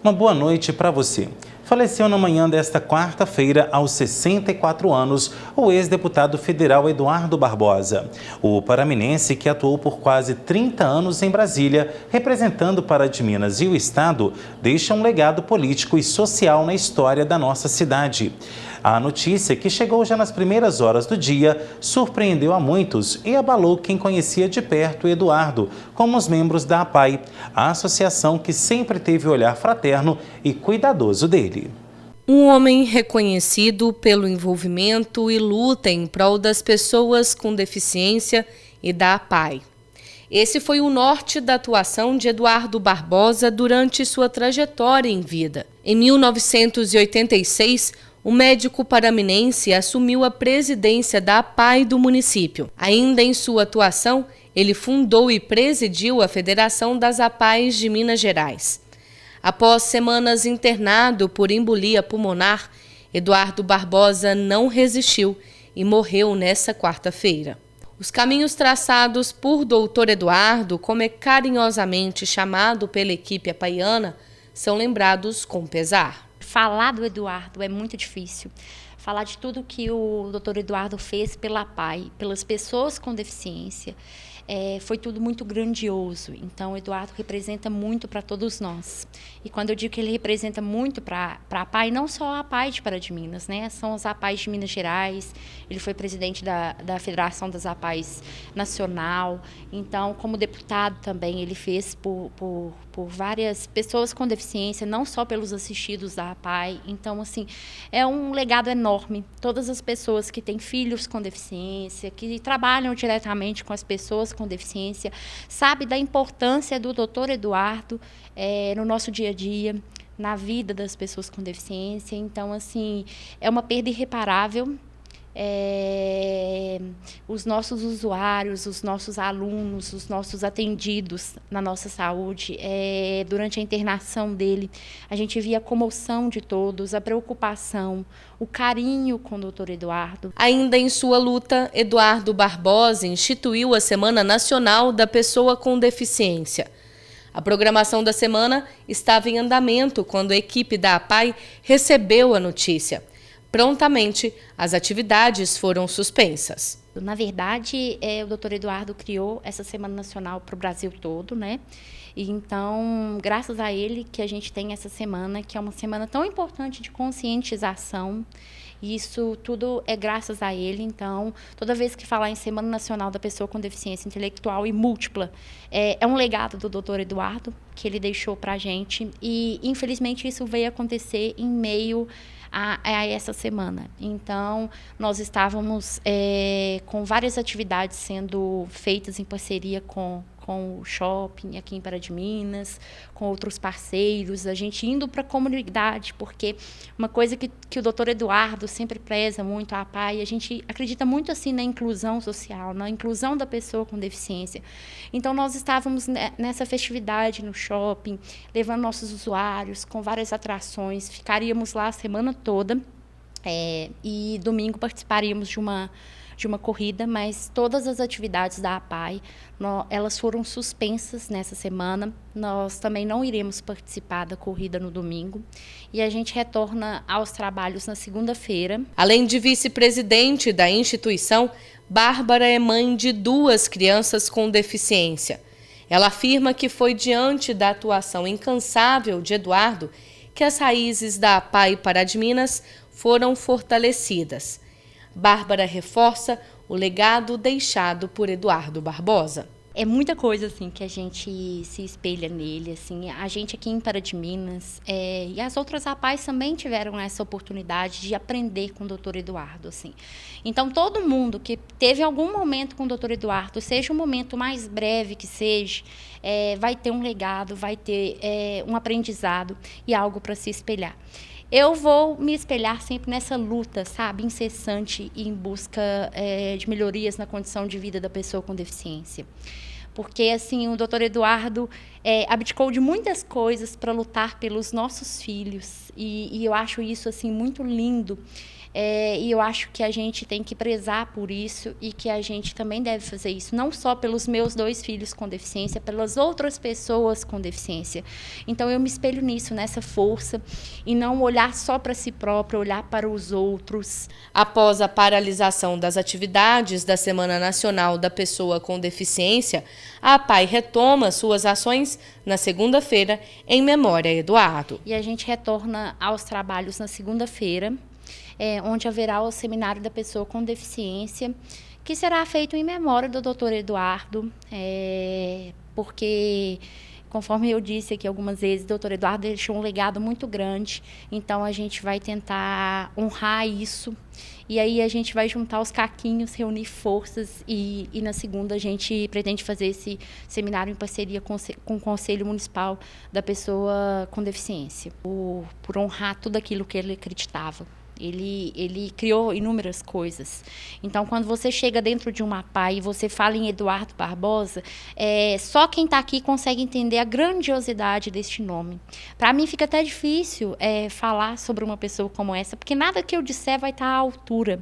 Uma boa noite para você. Faleceu na manhã desta quarta-feira, aos 64 anos, o ex-deputado federal Eduardo Barbosa. O paraminense, que atuou por quase 30 anos em Brasília, representando Pará de Minas e o Estado, deixa um legado político e social na história da nossa cidade. A notícia, que chegou já nas primeiras horas do dia, surpreendeu a muitos e abalou quem conhecia de perto Eduardo, como os membros da APAI, a associação que sempre teve o olhar fraterno e cuidadoso dele. Um homem reconhecido pelo envolvimento e luta em prol das pessoas com deficiência e da APAI. Esse foi o norte da atuação de Eduardo Barbosa durante sua trajetória em vida. Em 1986, o médico paraminense assumiu a presidência da APAI do município. Ainda em sua atuação, ele fundou e presidiu a Federação das APAIs de Minas Gerais. Após semanas internado por embolia pulmonar, Eduardo Barbosa não resistiu e morreu nesta quarta-feira. Os caminhos traçados por Dr. Eduardo, como é carinhosamente chamado pela equipe apaiana, são lembrados com pesar. Falar do Eduardo é muito difícil. Falar de tudo que o Dr. Eduardo fez pela APAI, pelas pessoas com deficiência, foi tudo muito grandioso. Então, o Eduardo representa muito para todos nós. E quando eu digo que ele representa muito para a APAI, não só a APAI de Pará de Minas, né? São as APAIs de Minas Gerais, ele foi presidente da Federação das APAIs Nacional. Então, como deputado também, ele fez por várias pessoas com deficiência, não só pelos assistidos da APAI. Então, assim, é um legado enorme. Todas as pessoas que têm filhos com deficiência, que trabalham diretamente com as pessoas com deficiência, sabe da importância do Dr. Eduardo no nosso dia a dia, na vida das pessoas com deficiência. Então, assim, é uma perda irreparável. Os nossos usuários, os nossos alunos, os nossos atendidos na nossa saúde, durante a internação dele, a gente via a comoção de todos, a preocupação, o carinho com o Dr. Eduardo. Ainda em sua luta, Eduardo Barbosa instituiu a Semana Nacional da Pessoa com Deficiência. A programação da semana estava em andamento quando a equipe da APAI recebeu a notícia. Prontamente, as atividades foram suspensas. Na verdade, o Dr. Eduardo criou essa Semana Nacional para o Brasil todo, né? E então, graças a ele que a gente tem essa semana, que é uma semana tão importante de conscientização. Isso tudo é graças a ele. Então, toda vez que falar em Semana Nacional da Pessoa com Deficiência Intelectual e Múltipla, é um legado do Dr. Eduardo que ele deixou para a gente. E, infelizmente, isso veio acontecer em meio a essa semana. Então, nós estávamos com várias atividades sendo feitas em parceria com o shopping aqui em Pará de Minas, com outros parceiros, a gente indo para a comunidade, porque uma coisa que o Dr. Eduardo sempre preza muito, a APAI, a gente acredita muito assim na inclusão social, na inclusão da pessoa com deficiência. Então, nós estávamos nessa festividade no shopping, levando nossos usuários com várias atrações, ficaríamos lá a semana toda e domingo participaríamos de uma corrida, mas todas as atividades da APAI, elas foram suspensas nessa semana. Nós também não iremos participar da corrida no domingo e a gente retorna aos trabalhos na segunda-feira. Além de vice-presidente da instituição, Bárbara é mãe de 2 crianças com deficiência. Ela afirma que foi diante da atuação incansável de Eduardo que as raízes da APAI Pará de Minas foram fortalecidas. Bárbara reforça o legado deixado por Eduardo Barbosa. É muita coisa assim que a gente se espelha nele, assim. A gente aqui em Pará de Minas e as outras APAIs também tiveram essa oportunidade de aprender com o Dr. Eduardo, assim. Então, todo mundo que teve algum momento com o Dr. Eduardo, seja um momento mais breve que seja, vai ter um legado, vai ter um aprendizado e algo para se espelhar. Eu vou me espelhar sempre nessa luta, sabe, incessante e em busca de melhorias na condição de vida da pessoa com deficiência. Porque, assim, o Dr. Eduardo abdicou de muitas coisas para lutar pelos nossos filhos. E eu acho isso, assim, muito lindo. E eu acho que a gente tem que prezar por isso e que a gente também deve fazer isso, não só pelos meus 2 filhos com deficiência, pelas outras pessoas com deficiência. Então, eu me espelho nisso, nessa força, e não olhar só para si próprio, olhar para os outros. Após a paralisação das atividades da Semana Nacional da Pessoa com Deficiência, a APAE retoma suas ações na segunda-feira, em memória a Eduardo. E a gente retorna aos trabalhos na segunda-feira, onde haverá o Seminário da Pessoa com Deficiência, que será feito em memória do Dr. Eduardo, porque, conforme eu disse aqui algumas vezes, o Dr. Eduardo deixou um legado muito grande, então a gente vai tentar honrar isso, e aí a gente vai juntar os caquinhos, reunir forças, e na segunda a gente pretende fazer esse seminário em parceria com o Conselho Municipal da Pessoa com Deficiência, por honrar tudo aquilo que ele acreditava. Ele criou inúmeras coisas. Então, quando você chega dentro de uma APAE e você fala em Eduardo Barbosa, só quem está aqui consegue entender a grandiosidade deste nome. Para mim, fica até difícil falar sobre uma pessoa como essa, porque nada que eu disser vai estar à altura.